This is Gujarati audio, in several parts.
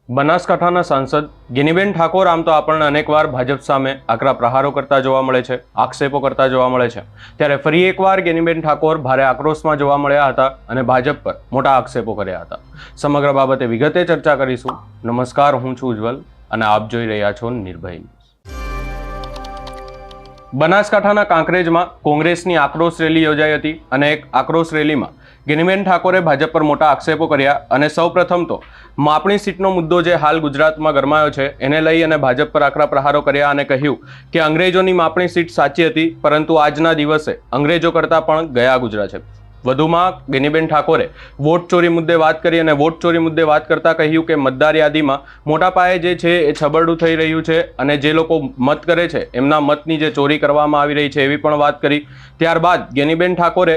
બનાસકાંઠાના સાંસદ ગિનીબેન ઠાકોર આમ તો આપણને અનેકવાર ભાજપ સામે આકરા પ્રહારો કરતા જોવા મળે છે, આક્ષેપો કરતા જોવા મળે છે। ત્યારે ફરી એકવાર ગિનીબેન ઠાકોર ભારે આક્રોશમાં જોવા મળ્યા હતા અને ભાજપ પર મોટા આક્ષેપો કર્યા હતા। સમગ્ર બાબતે વિગતે ચર્ચા કરીશું। નમસ્કાર, હું છું ઉજ્જવલ અને આપ જોઈ રહ્યા છો નિર્ભય ન્યૂઝ। બનાસકાંઠાના કાંકરેજમાં કોંગ્રેસની આક્રોશ રેલી યોજાઈ હતી અને એક આક્રોશ રેલીમાં ગિનીબેન ઠાકોરે ભાજપ પર મોટા આક્ષેપો કર્યા અને સૌપ્રથમ તો માપણી સીટનો મુદ્દો જે હાલ ગુજરાતમાં ગરમાયો છે એને લઈ અને ભાજપ પર આકરા પ્રહારો કર્યા અને કહ્યું કે અંગ્રેજોની માપણી સીટ સાચી હતી, પરંતુ આજના દિવસે અંગ્રેજો કરતાં પણ ગયા ગુજરા છે। વધુમાં ગિનીબેન ઠાકોરે વોટ ચોરી મુદ્દે વાત કરી અને વોટ ચોરી મુદ્દે વાત કરતાં કહ્યું કે મતદાર યાદીમાં મોટા પાયે જે છે એ છબરડું થઈ રહ્યું છે અને જે લોકો મત કરે છે એમના મતની જે ચોરી કરવામાં આવી રહી છે એવી પણ વાત કરી। ત્યારબાદ ગિનીબેન ઠાકોરે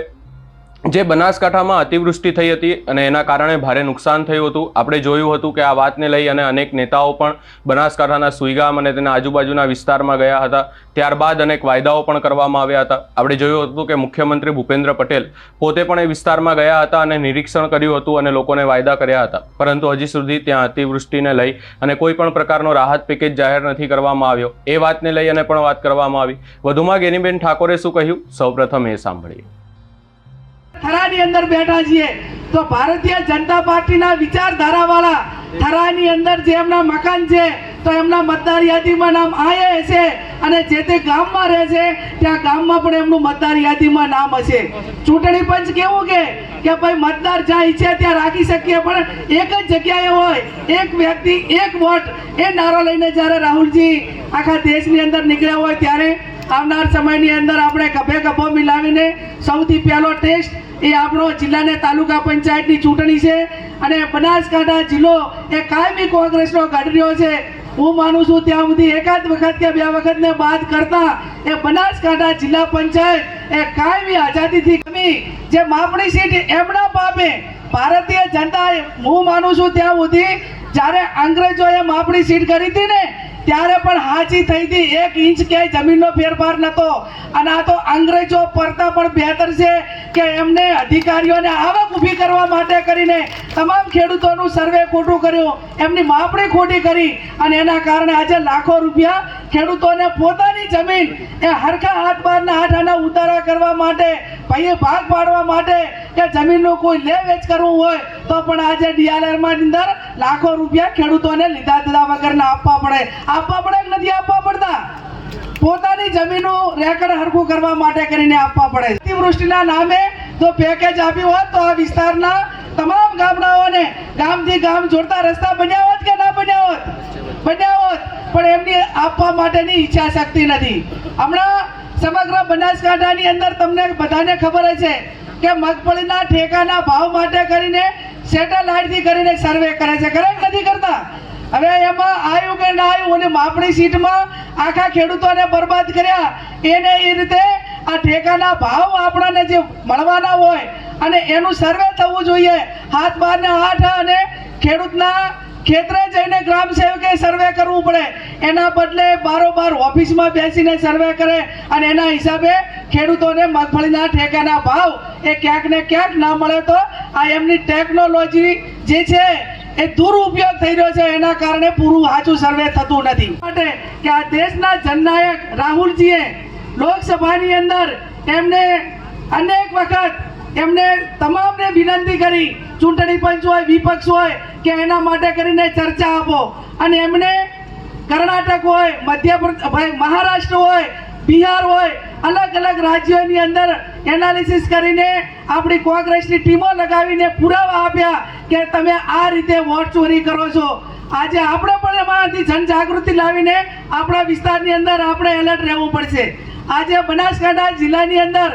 જે બનાસકાંઠામાં અતિવૃષ્ટિ થઈ હતી અને એના કારણે ભારે નુકસાન થયું હતું, આપણે જોયું હતું કે આ વાતને લઈ અને અનેક નેતાઓ પણ બનાસકાંઠાના સુઈગામ અને તેના આજુબાજુના વિસ્તારમાં ગયા હતા। ત્યારબાદ અનેક વાયદાઓ પણ કરવામાં આવ્યા હતા। આપણે જોયું હતું કે મુખ્યમંત્રી ભૂપેન્દ્ર પટેલ પોતે પણ એ વિસ્તારમાં ગયા હતા અને નિરીક્ષણ કર્યું હતું અને લોકોને વાયદા કર્યા હતા, પરંતુ હજી સુધી ત્યાં અતિવૃષ્ટિને લઈ અને કોઈ પણ પ્રકારનો રાહત પેકેજ જાહેર નથી કરવામાં આવ્યો। એ વાતને લઈ અને પણ વાત કરવામાં આવી। વધુમાં ગિનીબેન ઠાકોરે શું કહ્યું, સૌપ્રથમ એ સાંભળીએ। થરાની અંદર બેઠા છીએ તો ભારતીય જનતા પાર્ટીના વિચારધારાવાળા થરાની અંદર જે એમના મકાન છે તો એમના મતદાર યાદીમાં નામ આવે છે અને જે તે ગામમાં રહે છે ત્યાં ગામમાં પણ એમનું મતદાર યાદીમાં નામ હશે। ચૂંટણી પંચ કેવું કે ભાઈ મતદાર જ્યાં ઈચ્છે ત્યાં રાખી શકીએ, પણ એક જ જગ્યાએ હોય, એક વ્યક્તિ એક વોટ, એ નારો લઈને જ્યારે રાહુલજી આખા દેશની અંદર નીકળ્યા હોય ત્યારે આવનાર સમયની અંદર આપણે ગભે ગભો મિલાવીને સૌથી પહેલો ટેસ્ટ એ આપણો જિલ્લાને તાલુકા પંચાયતની ચૂંટણી છે અને બનાસકાંઠા જિલ્લો એ કાયમી કોંગ્રેસનો ગઢ રહ્યો છે। હું માનું છું ત્યાં સુધી એકાદ વખત કે બે વખતને બાદ કરતા એ બનાસકાંઠા જિલ્લા પંચાયત એ કાયમી આઝાદીથી કમી જે માપણી સીટ એમના પાપે ભારતીય જનતા, હું માનું છું ત્યાં સુધી જ્યારે અંગ્રેજોએ માપણી સીટ કરી હતી ને ત્યારે પણ હાજી થઈ હતી, 1 ઇંચ ક્યાંય જમીનનો ફેરફાર નતો। અને આ તો અંગ્રેજો પરતા પણ બહેતર છે કે એમને અધિકારીઓને આવક ઊભી કરવા માટે કરીને તમામ ખેડૂતોનું સર્વે ખોટું કર્યું, એમની માપણી ખોટી કરી અને એના કારણે આજે લાખો રૂપિયા ખેડૂતોને પોતાની જમીન એ હરખા હાથ બારના હાથાના ઉતારા કરવા માટે, ભાઈએ ભાગ પાડવા માટે કે જમીનનું કોઈ લે વેચ કરવું હોય તો પણ આજે ડીઆરઆરમાં અંદર લાખો રૂપિયા ખેડૂતોને લીધા દીધા વગરના આપવા પડે કે નથી આપવા પડતા? પોતાની જમીનનું રેકર્ડ હરખું કરવા માટે કરીને આપવા પડે। અતિવૃષ્ટિના નામે જો પેકેજ આપ્યું હોત તો આ વિસ્તારના તમામ ગામડાઓને ગામથી ગામ જોડતા રસ્તા બન્યા હોત કે ના બન્યા હોત? બન્યા હોત, પણ એમની આપવા માટેની ઈચ્છા શક્તિ નથી। હમણાં સમગ્ર બનાસકાંઠાની અંદર તમને બધાને ખબર છે કે મગફળીના ઠેકાના ભાવ માટે કરીને સેટેલાઇટથી કરીને સર્વે કરે છે, કરે નથી કરતા? હવે એમાં આવ્યું કે ના આવ્યું અને માપણી સીટમાં આખા ખેડૂતોને બરબાદ કર્યા। એને એ રીતે આ ઠેકાના ભાવ આપણને જે મળવાના હોય અને એનું સર્વે થવું જોઈએ, હાથ બારને હાથ અને ખેડૂતના ખેતરે જઈને ગ્રામ સેવકે સર્વે કરવું પડે, એના બદલે બારોબાર ઓફિસમાં બેસીને સર્વે કરે અને એના હિસાબે ખેડૂતોને મગફળીના ઠેકાના ભાવ એ ક્યાંક ને ક્યાંક ના મળે તો આ એમની ટેકનોલોજી જે છે એ દુરુપયોગ થઈ રહ્યો છે, એના કારણે પૂરું સાચું સર્વે થતું નથી। માટે કે આ દેશના જનનાયક રાહુલજીએ લોકસભાની અંદર એમને અનેક વખત એમને તમામને વિનંતી કરી, ચૂંટણી પંચ હોય, વિપક્ષ હોય, કે એના માટે કરીને ચર્ચા આપો અને એમને કર્ણાટક હોય, મધ્યપ્રદેશ, મહારાષ્ટ્ર હોય, બિહાર હોય, અલગ અલગ રાજ્યોની અંદર એનાલિસિસ કરીને આપણી કોંગ્રેસની ટીમો લગાવીને પુરાવા આપ્યા કે તમે આ રીતે વોટ ચોરી કરો છો। આજે આપણે પણ એમાંથી જનજાગૃતિ લાવીને આપણા વિસ્તારની અંદર આપણે એલર્ટ રહેવું પડશે। આજે બનાસકાંઠા જિલ્લાની અંદર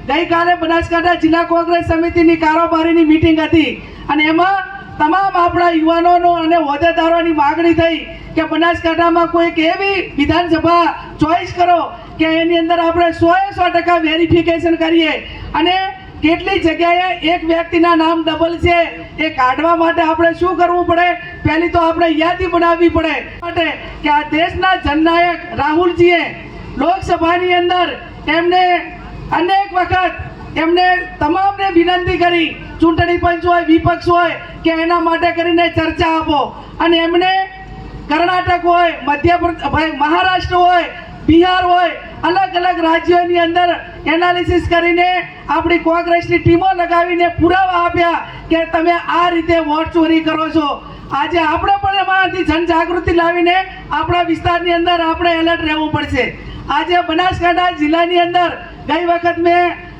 ગઈકાલે બનાસકાંઠા જિલ્લા કોંગ્રેસ સમિતિની કારોબારીની મીટિંગ હતી અને એમાં તમામ આપણા યુવાનોનો અને હોદ્દેદારોની માગણી થઈ કે બનાસકાંઠામાં કોઈક એવી વિધાનસભા ચોઈસ કરો કે એની અંદર આપણે 100% વેરિફિકેશન કરીએ અને કેટલી જગ્યાએ એક વ્યક્તિના નામ ડબલ છે એ કાઢવા માટે આપણે શું કરવું પડે? પહેલી તો આપણે યાદી બનાવવી પડે માટે કે આ દેશના જનનાયક રાહુલજીએ લોકસભાની અંદર એમને અનેક વખત એમને તમામને વિનંતી કરી, ચૂંટણી પંચ હોય, વિપક્ષ હોય, કે એના માટે કરીને ચર્ચા આપો. અને એમને કર્ણાટક હોય, મધ્યપ્રદેશ, મહારાષ્ટ્ર હોય, બિહાર હોય, અલગ અલગ રાજ્યોની અંદર એનાલિસિસ કરીને આપણી કોંગ્રેસની ટીમો લગાવીને પુરાવા આપ્યા કે તમે આ રીતે વોટ ચોરી કરો છો. આજે આપણે પણ એમાંથી જનજાગૃતિ લાવીને આપણા વિસ્તારની અંદર આપણે એલર્ટ રહેવું પડશે. આજે બનાસકાંઠા જિલ્લાની અંદર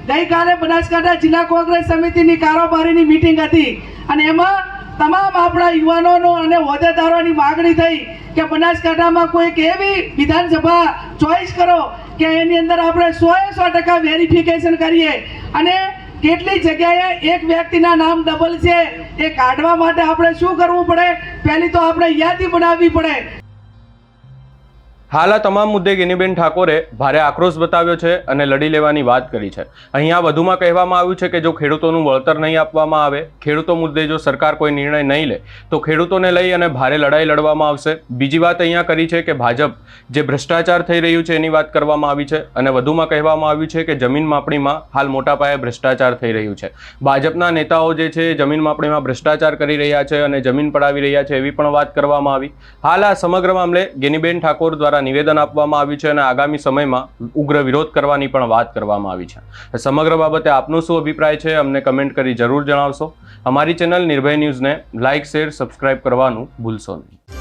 ગઈકાલે બનાસકાંઠા જિલ્લા કોંગ્રેસ સમિતિની કારોબારીની મીટિંગ હતી અને એમાં તમામ આપણા યુવાનોનો અને હોદ્દેદારોની માગણી થઈ કે બનાસકાંઠામાં કોઈક એવી વિધાનસભા ચોઈસ કરો કે એની અંદર આપણે 100% વેરિફિકેશન કરીએ. અને કેટલી જગ્યાએ એક વ્યક્તિના નામ ડબલ છે એ કાઢવા માટે આપણે શું કરવું પડે? પહેલી તો આપણે યાદી બનાવવી પડે. હાલ આ તમામ મુદ્દે ગેનીબેન ઠાકોરે ભારે આક્રોશ બતાવ્યો છે અને લડી લેવાની વાત કરી છે. અહીંયા વધુમાં કહેવામાં આવ્યું છે કે જો ખેડૂતોનું વળતર નહીં આપવામાં આવે, ખેડૂતો મુદ્દે જો સરકાર કોઈ નિર્ણય નહીં લે તો ખેડૂતોને લઈ અને ભારે લડાઈ લડવામાં આવશે. બીજી વાત અહીંયા કરી છે કે ભાજપ જે ભ્રષ્ટાચાર થઈ રહ્યું છે એની વાત કરવામાં આવી છે અને વધુમાં કહેવામાં આવ્યું છે કે જમીન માપણીમાં હાલ મોટા પાયે ભ્રષ્ટાચાર થઈ રહ્યું છે. ભાજપના નેતાઓ જે છે જમીન માપણીમાં ભ્રષ્ટાચાર કરી રહ્યા છે અને જમીન પડાવી રહ્યા છે એવી પણ વાત કરવામાં આવી. હાલ આ સમગ્ર મામલે ગેનીબેન ઠાકોર દ્વારા નિવેદન આપવામાં આવ્યું છે અને આગામી સમયમાં ઉગ્ર વિરોધ કરવાની પણ વાત કરવામાં આવી છે. સમગ્ર બાબતે આપનો શું અભિપ્રાય છે અમને કમેન્ટ કરી જરૂર જણાવશો. અમારી ચેનલ નિર્ભય ન્યૂઝને લાઇક, શેર, સબસ્ક્રાઇબ કરવાનું ભૂલશો નહીં.